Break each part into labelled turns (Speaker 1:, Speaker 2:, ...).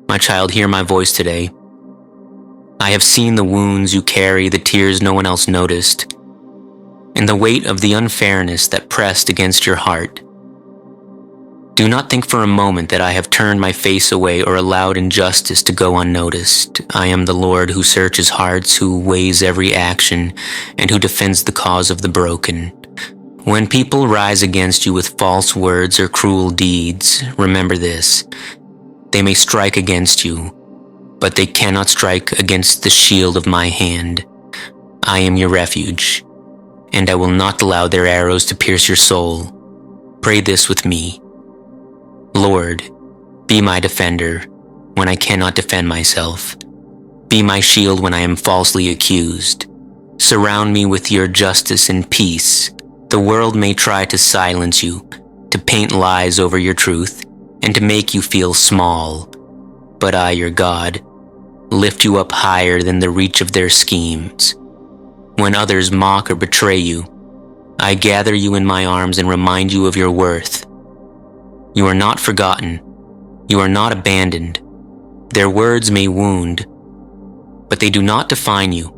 Speaker 1: My child, hear my voice today. I have seen the wounds you carry, the tears no one else noticed, and the weight of the unfairness that pressed against your heart. Do not think for a moment that I have turned my face away or allowed injustice to go unnoticed. I am the Lord who searches hearts, who weighs every action, and who defends the cause of the broken. When people rise against you with false words or cruel deeds, remember this: they may strike against you, but they cannot strike against the shield of my hand. I am your refuge, and I will not allow their arrows to pierce your soul. Pray this with me. Lord, be my defender when I cannot defend myself. Be my shield when I am falsely accused. Surround me with your justice and peace. The world may try to silence you, to paint lies over your truth, and to make you feel small. But I, your God, lift you up higher than the reach of their schemes. When others mock or betray you, I gather you in my arms and remind you of your worth. You are not forgotten. You are not abandoned. Their words may wound, but they do not define you,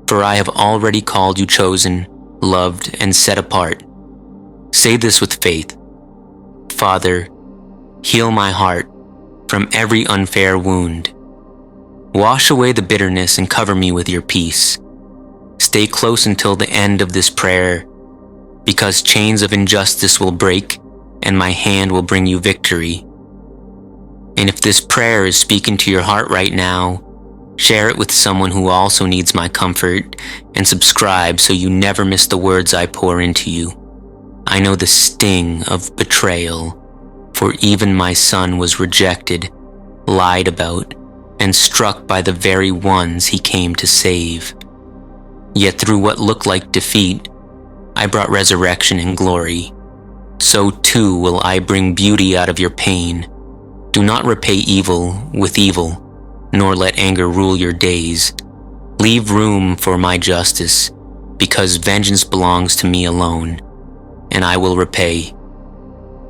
Speaker 1: for I have already called you chosen, loved, and set apart. Say this with faith. Father, heal my heart from every unfair wound. Wash away the bitterness and cover me with your peace. Stay close until the end of this prayer, because chains of injustice will break and my hand will bring you victory. And if this prayer is speaking to your heart right now, share it with someone who also needs my comfort, and subscribe so you never miss the words I pour into you. I know the sting of betrayal, for even my son was rejected, lied about, and struck by the very ones he came to save. Yet through what looked like defeat, I brought resurrection and glory. So too will I bring beauty out of your pain. Do not repay evil with evil, nor let anger rule your days. Leave room for my justice, because vengeance belongs to me alone, and I will repay.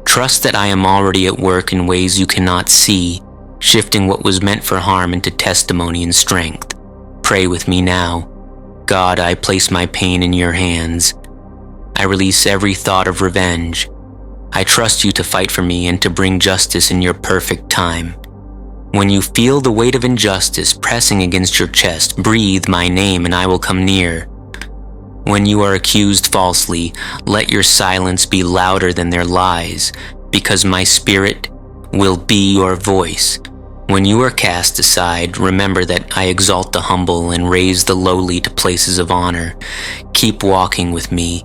Speaker 1: Trust that I am already at work in ways you cannot see, shifting what was meant for harm into testimony and strength. Pray with me now. God, I place my pain in your hands. I release every thought of revenge. I trust you to fight for me and to bring justice in your perfect time. When you feel the weight of injustice pressing against your chest, breathe my name and I will come near. When you are accused falsely, let your silence be louder than their lies, because my spirit will be your voice. When you are cast aside, remember that I exalt the humble and raise the lowly to places of honor. Keep walking with me.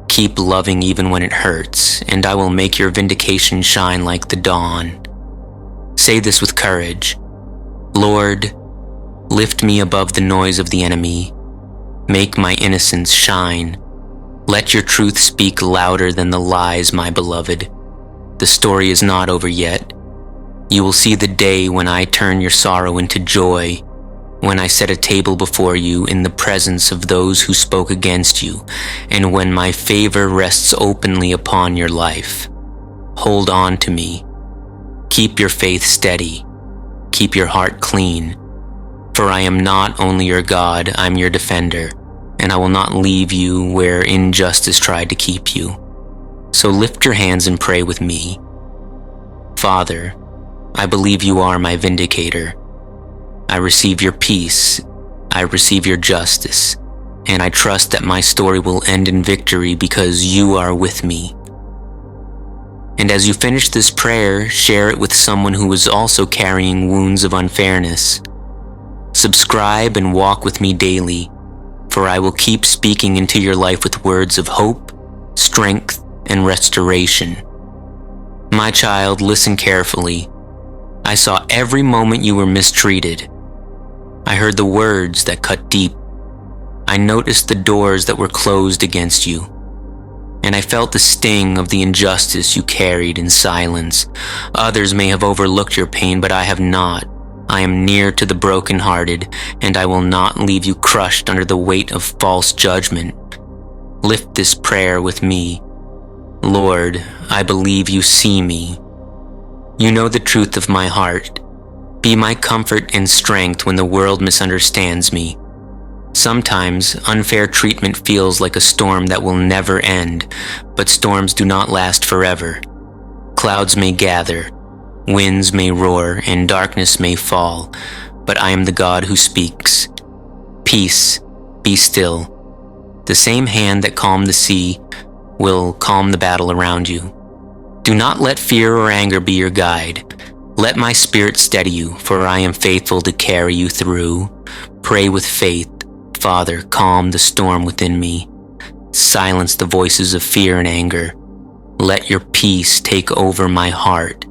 Speaker 1: Keep loving even when it hurts, and I will make your vindication shine like the dawn. Say this with courage. Lord, lift me above the noise of the enemy. Make my innocence shine. Let your truth speak louder than the lies, my beloved. The story is not over yet. You will see the day when I turn your sorrow into joy, when I set a table before you in the presence of those who spoke against you, and when my favor rests openly upon your life. Hold on to me. Keep your faith steady. Keep your heart clean. For I am not only your God, I'm your defender, and I will not leave you where injustice tried to keep you. So lift your hands and pray with me. Father, I believe you are my vindicator. I receive your peace, I receive your justice, and I trust that my story will end in victory because you are with me. And as you finish this prayer, share it with someone who is also carrying wounds of unfairness. Subscribe and walk with me daily, for I will keep speaking into your life with words of hope, strength, and restoration. My child, listen carefully. I saw every moment you were mistreated. I heard the words that cut deep. I noticed the doors that were closed against you. And I felt the sting of the injustice you carried in silence. Others may have overlooked your pain, but I have not. I am near to the brokenhearted, and I will not leave you crushed under the weight of false judgment. Lift this prayer with me. Lord, I believe you see me. You know the truth of my heart. Be my comfort and strength when the world misunderstands me. Sometimes unfair treatment feels like a storm that will never end, but storms do not last forever. Clouds may gather, winds may roar, and darkness may fall, but I am the God who speaks. Peace, be still. The same hand that calmed the sea will calm the battle around you. Do not let fear or anger be your guide. Let my spirit steady you, for I am faithful to carry you through. Pray with faith. Father, calm the storm within me. Silence the voices of fear and anger. Let your peace take over my heart.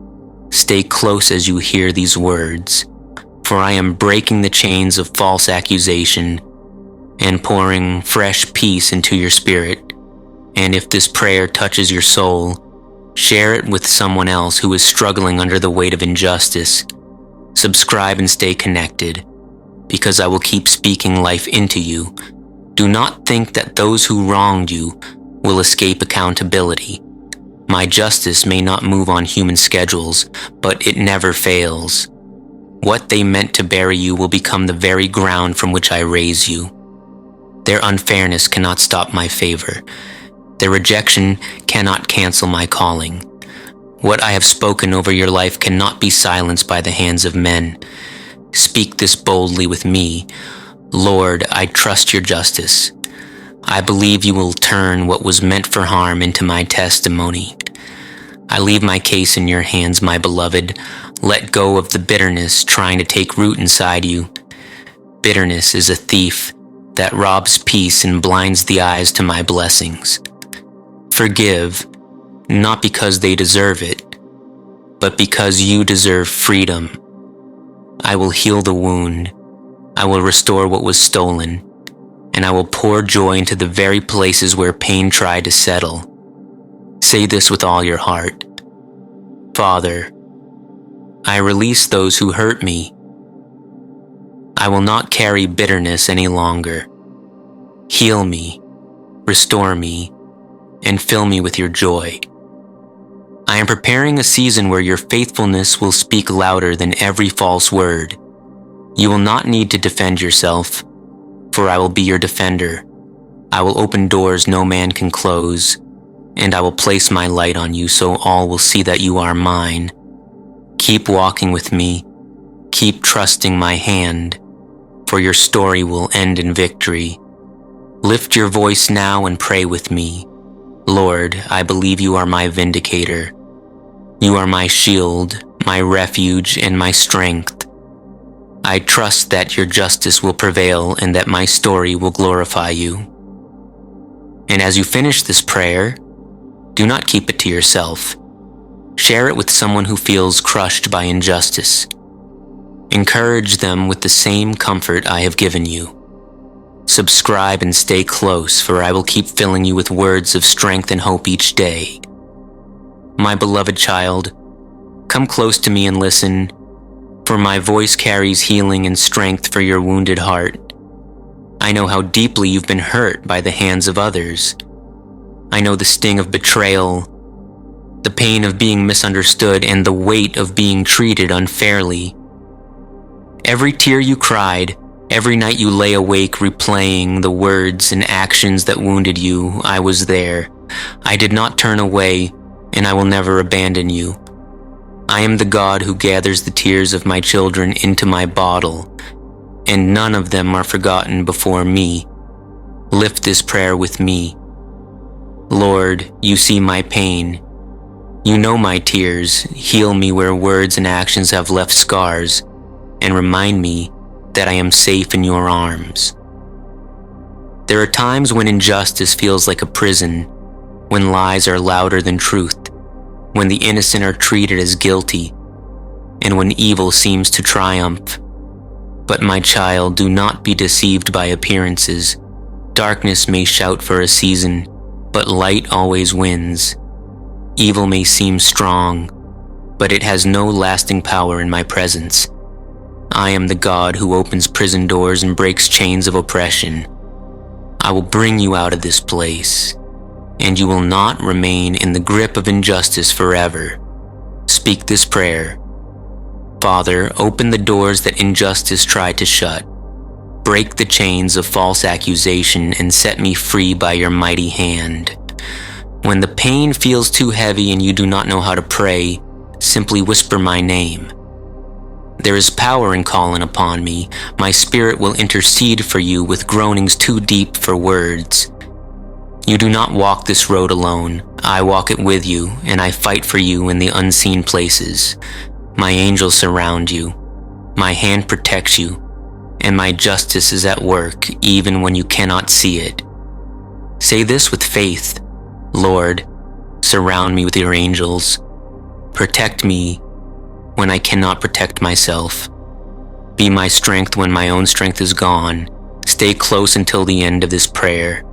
Speaker 1: Stay close as you hear these words, for I am breaking the chains of false accusation and pouring fresh peace into your spirit. And if this prayer touches your soul, share it with someone else who is struggling under the weight of injustice. Subscribe and stay connected, because I will keep speaking life into you. Do not think that those who wronged you will escape accountability. My justice may not move on human schedules, but it never fails. What they meant to bury you will become the very ground from which I raise you. Their unfairness cannot stop my favor. Their rejection cannot cancel my calling. What I have spoken over your life cannot be silenced by the hands of men. Speak this boldly with me. Lord, I trust your justice. I believe you will turn what was meant for harm into my testimony. I leave my case in your hands, my beloved. Let go of the bitterness trying to take root inside you. Bitterness is a thief that robs peace and blinds the eyes to my blessings. Forgive, not because they deserve it, but because you deserve freedom. I will heal the wound. I will restore what was stolen, and I will pour joy into the very places where pain tried to settle. Say this with all your heart. Father, I release those who hurt me. I will not carry bitterness any longer. Heal me, restore me, and fill me with your joy. I am preparing a season where your faithfulness will speak louder than every false word. You will not need to defend yourself, for I will be your defender. I will open doors no man can close, and I will place my light on you so all will see that you are mine. Keep walking with me. Keep trusting my hand, for your story will end in victory. Lift your voice now and pray with me. Lord, I believe you are my vindicator. You are my shield, my refuge, and my strength. I trust that your justice will prevail and that my story will glorify you. And as you finish this prayer, do not keep it to yourself. Share it with someone who feels crushed by injustice. Encourage them with the same comfort I have given you. Subscribe and stay close, for I will keep filling you with words of strength and hope each day. My beloved child, come close to me and listen, for my voice carries healing and strength for your wounded heart. I know how deeply you've been hurt by the hands of others. I know the sting of betrayal, the pain of being misunderstood, and the weight of being treated unfairly. Every tear you cried, every night you lay awake replaying the words and actions that wounded you, I was there. I did not turn away, and I will never abandon you. I am the God who gathers the tears of my children into my bottle, and none of them are forgotten before me. Lift this prayer with me. Lord, you see my pain. You know my tears. Heal me where words and actions have left scars, and remind me that I am safe in your arms. There are times when injustice feels like a prison, when lies are louder than truth, when the innocent are treated as guilty, and when evil seems to triumph. But my child, do not be deceived by appearances. Darkness may shout for a season, but light always wins. Evil may seem strong, but it has no lasting power in my presence. I am the God who opens prison doors and breaks chains of oppression. I will bring you out of this place, and you will not remain in the grip of injustice forever. Speak this prayer. Father, open the doors that injustice tried to shut. Break the chains of false accusation and set me free by your mighty hand. When the pain feels too heavy and you do not know how to pray, simply whisper my name. There is power in calling upon me. My spirit will intercede for you with groanings too deep for words. You do not walk this road alone. I walk it with you, and I fight for you in the unseen places. My angels surround you. My hand protects you, and my justice is at work even when you cannot see it. Say this with faith. Lord, surround me with your angels. Protect me when I cannot protect myself. Be my strength when my own strength is gone. Stay close until the end of this prayer,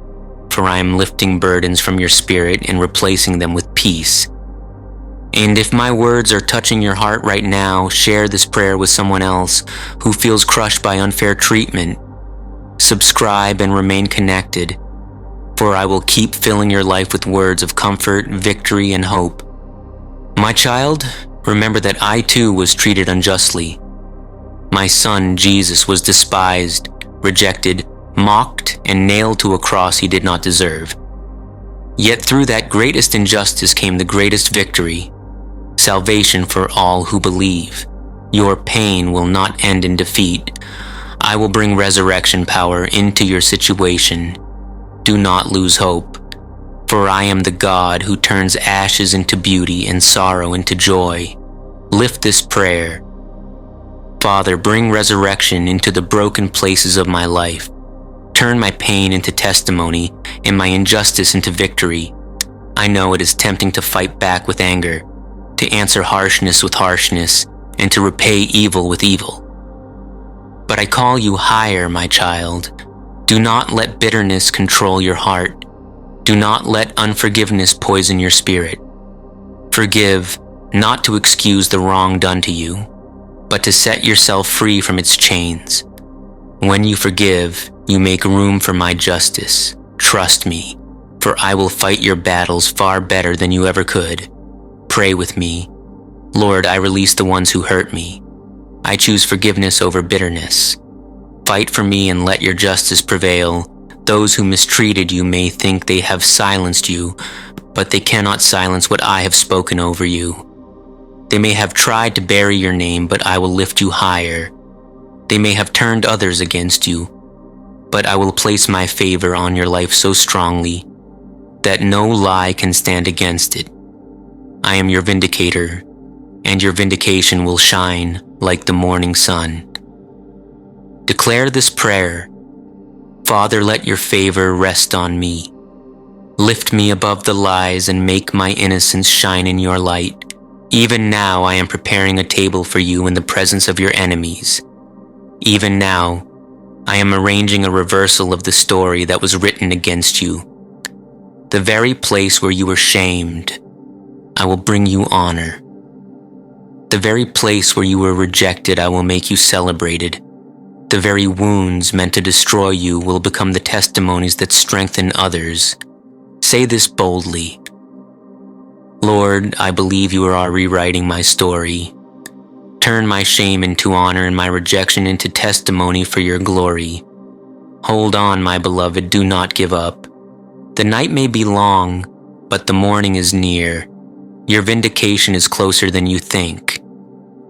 Speaker 1: for I am lifting burdens from your spirit and replacing them with peace. And if my words are touching your heart right now, share this prayer with someone else who feels crushed by unfair treatment. Subscribe and remain connected, for I will keep filling your life with words of comfort, victory, and hope. My child, remember that I too was treated unjustly. My son, Jesus, was despised, rejected, mocked, and nailed to a cross he did not deserve. Yet through that greatest injustice came the greatest victory, salvation for all who believe. Your pain will not end in defeat. I will bring resurrection power into your situation. Do not lose hope, for I am the God who turns ashes into beauty and sorrow into joy. Lift this prayer. Father, bring resurrection into the broken places of my life. Turn my pain into testimony and my injustice into victory. I know it is tempting to fight back with anger, to answer harshness with harshness, and to repay evil with evil. But I call you higher, my child. Do not let bitterness control your heart. Do not let unforgiveness poison your spirit. Forgive, not to excuse the wrong done to you, but to set yourself free from its chains. When you forgive, you make room for my justice. Trust me, for I will fight your battles far better than you ever could. Pray with me. Lord, I release the ones who hurt me. I choose forgiveness over bitterness. Fight for me and let your justice prevail. Those who mistreated you may think they have silenced you, but they cannot silence what I have spoken over you. They may have tried to bury your name, but I will lift you higher. They may have turned others against you, but I will place my favor on your life so strongly that no lie can stand against it. I am your vindicator, and your vindication will shine like the morning sun. Declare this prayer. Father, let your favor rest on me. Lift me above the lies and make my innocence shine in your light. Even now I am preparing a table for you in the presence of your enemies. Even now I am arranging a reversal of the story that was written against you. The very place where you were shamed, I will bring you honor. The very place where you were rejected, I will make you celebrated. The very wounds meant to destroy you will become the testimonies that strengthen others. Say this boldly. Lord, I believe you are rewriting my story. Turn my shame into honor and my rejection into testimony for your glory. Hold on, my beloved, do not give up. The night may be long, but the morning is near. Your vindication is closer than you think.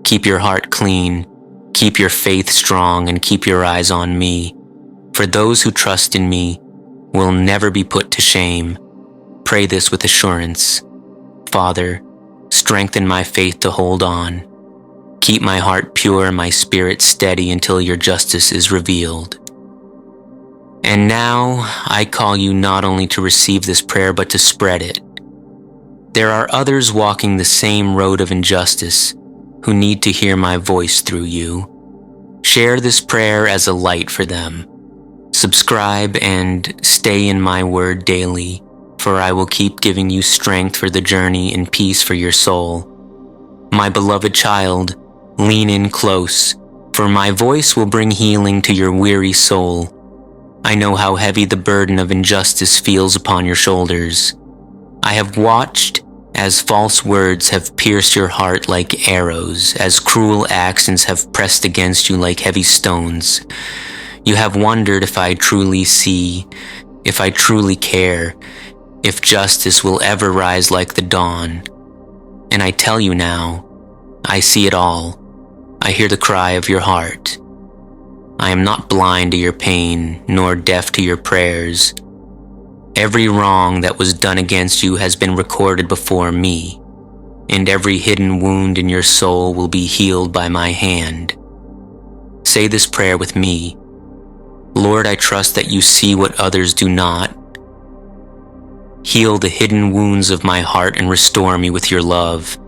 Speaker 1: Keep your heart clean. Keep your faith strong and keep your eyes on me. For those who trust in me will never be put to shame. Pray this with assurance. Father, strengthen my faith to hold on. Keep my heart pure and my spirit steady until your justice is revealed. And now I call you not only to receive this prayer but to spread it. There are others walking the same road of injustice who need to hear my voice through you. Share this prayer as a light for them. Subscribe and stay in my word daily, for I will keep giving you strength for the journey and peace for your soul. My beloved child, lean in close, for my voice will bring healing to your weary soul. I know how heavy the burden of injustice feels upon your shoulders. I have watched As false words have pierced your heart like arrows, as cruel accents have pressed against you like heavy stones, you have wondered if I truly see, if I truly care, if justice will ever rise like the dawn. And I tell you now, I see it all. I hear the cry of your heart. I am not blind to your pain, nor deaf to your prayers. Every wrong that was done against you has been recorded before me, and every hidden wound in your soul will be healed by my hand. Say this prayer with me. Lord, I trust that you see what others do not. Heal the hidden wounds of my heart and restore me with your love.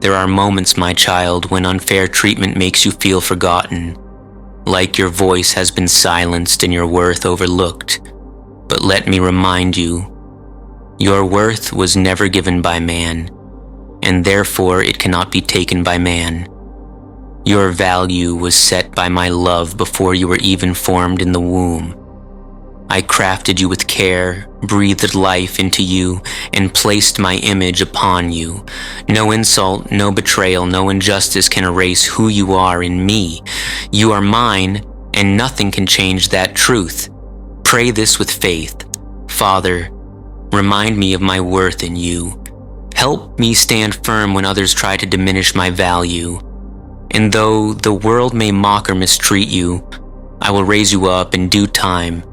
Speaker 1: There are moments, my child, when unfair treatment makes you feel forgotten, like your voice has been silenced and your worth overlooked. But let me remind you, your worth was never given by man, and therefore it cannot be taken by man. Your value was set by my love before you were even formed in the womb. I crafted you with care, breathed life into you, and placed my image upon you. No insult, no betrayal, no injustice can erase who you are in me. You are mine, and nothing can change that truth. Pray this with faith. Father, remind me of my worth in you. Help me stand firm when others try to diminish my value. And though the world may mock or mistreat you, I will raise you up in due time.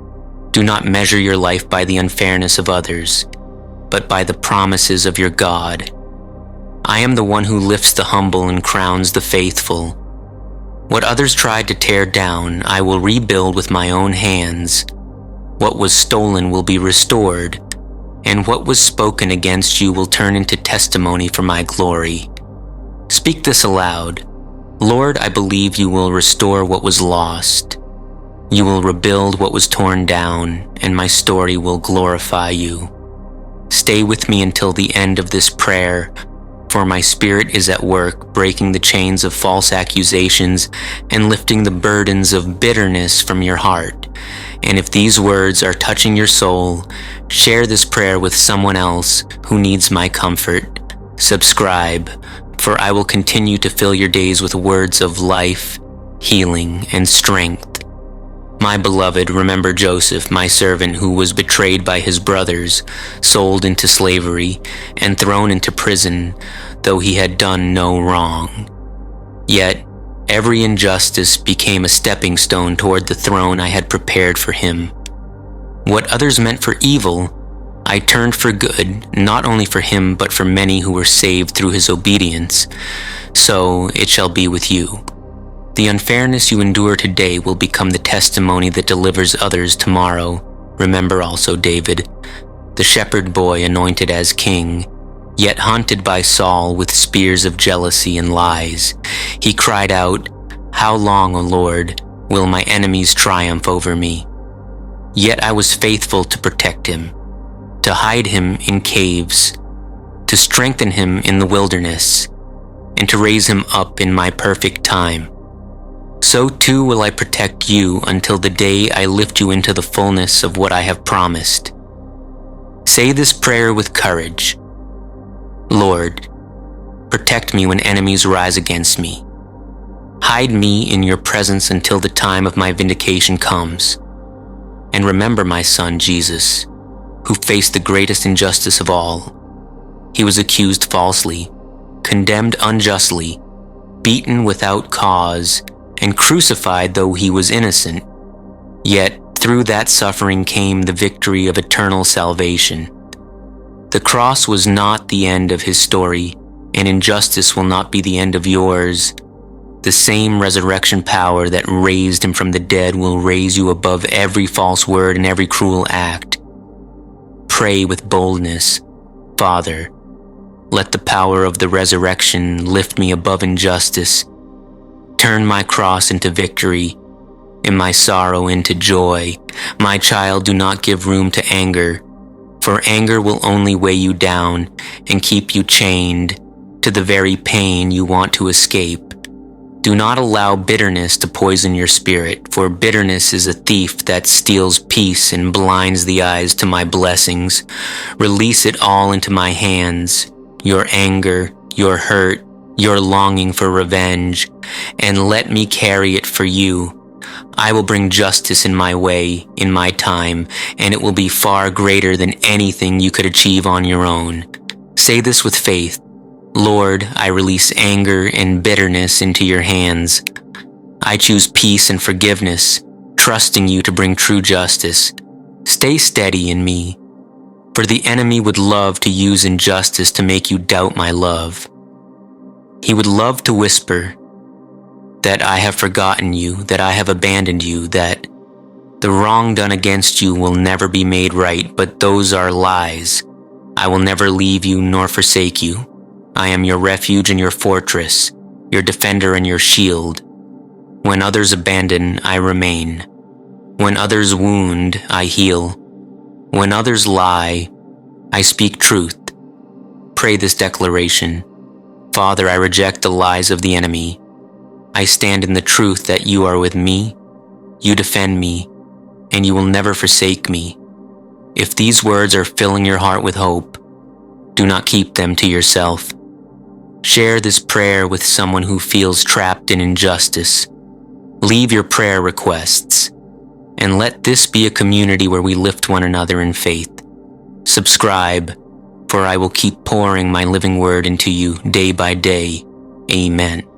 Speaker 1: Do not measure your life by the unfairness of others, but by the promises of your God. I am the one who lifts the humble and crowns the faithful. What others tried to tear down, I will rebuild with my own hands. What was stolen will be restored, and what was spoken against you will turn into testimony for my glory. Speak this aloud. Lord, I believe you will restore what was lost. You will rebuild what was torn down, and my story will glorify you. Stay with me until the end of this prayer, for my spirit is at work, breaking the chains of false accusations and lifting the burdens of bitterness from your heart. And if these words are touching your soul, share this prayer with someone else who needs my comfort. Subscribe, for I will continue to fill your days with words of life, healing, and strength. My beloved, remember Joseph, my servant, who was betrayed by his brothers, sold into slavery, and thrown into prison, though he had done no wrong. Yet, every injustice became a stepping stone toward the throne I had prepared for him. What others meant for evil, I turned for good, not only for him, but for many who were saved through his obedience. So it shall be with you. The unfairness you endure today will become the testimony that delivers others tomorrow. Remember also David, the shepherd boy anointed as king, yet hunted by Saul with spears of jealousy and lies. He cried out, "How long, O Lord, will my enemies triumph over me?" Yet I was faithful to protect him, to hide him in caves, to strengthen him in the wilderness, and to raise him up in my perfect time. So too will I protect you until the day I lift you into the fullness of what I have promised. Say this prayer with courage. Lord, protect me when enemies rise against me. Hide me in your presence until the time of my vindication comes. And remember my son Jesus, who faced the greatest injustice of all. He was accused falsely, condemned unjustly, beaten without cause, and crucified though he was innocent. Yet through that suffering came the victory of eternal salvation. The cross was not the end of his story, and injustice will not be the end of yours. The same resurrection power that raised him from the dead will raise you above every false word and every cruel act. Pray with boldness, Father, let the power of the resurrection lift me above injustice. Turn my cross into victory, and my sorrow into joy. My child, do not give room to anger, for anger will only weigh you down and keep you chained to the very pain you want to escape. Do not allow bitterness to poison your spirit, for bitterness is a thief that steals peace and blinds the eyes to my blessings. Release it all into my hands, your anger, your hurt, your longing for revenge, and let me carry it for you. I will bring justice in my way, in my time, and it will be far greater than anything you could achieve on your own. Say this with faith. Lord, I release anger and bitterness into your hands. I choose peace and forgiveness, trusting you to bring true justice. Stay steady in me, for the enemy would love to use injustice to make you doubt my love. He would love to whisper that I have forgotten you, that I have abandoned you, that the wrong done against you will never be made right, but those are lies. I will never leave you nor forsake you. I am your refuge and your fortress, your defender and your shield. When others abandon, I remain. When others wound, I heal. When others lie, I speak truth. Pray this declaration. Father, I reject the lies of the enemy. I stand in the truth that you are with me, you defend me, and you will never forsake me. If these words are filling your heart with hope, do not keep them to yourself. Share this prayer with someone who feels trapped in injustice. Leave your prayer requests, and let this be a community where we lift one another in faith. Subscribe, for I will keep pouring my living word into you day by day. Amen.